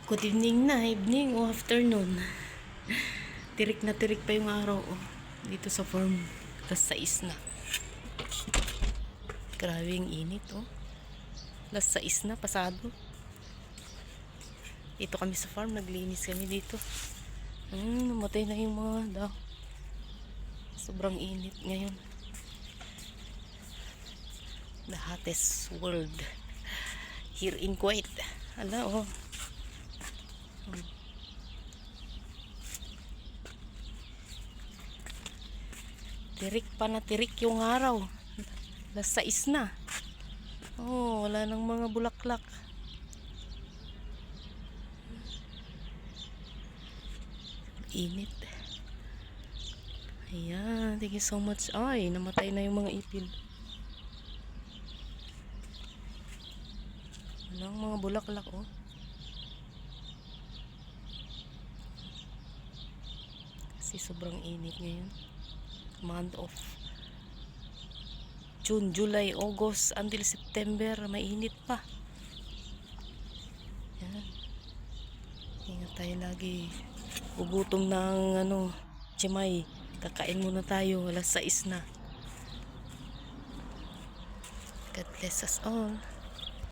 Good evening na, evening o afternoon. Tirik na tirik pa yung araw dito sa farm. Alas 6 na. Grabe yung init Alas 6 na, pasado. Ito kami sa farm, naglinis kami dito. Namatay na yung mga daw. Sobrang init ngayon. The hottest world here in Kuwait. Ala tirik pa na tirik yung araw. Alas 6 na. Wala nang mga bulaklak. Init. Ayan, thank you so much. Ay, namatay na yung mga ipil. Walang mga bulaklak kasi sobrang init ngayon. Month of June, July, August until September, mainit pa. Yan. Ingat tayo lagi. Gugutom ng chimay. Kakain muna tayo. Alas 6 na. God bless us all.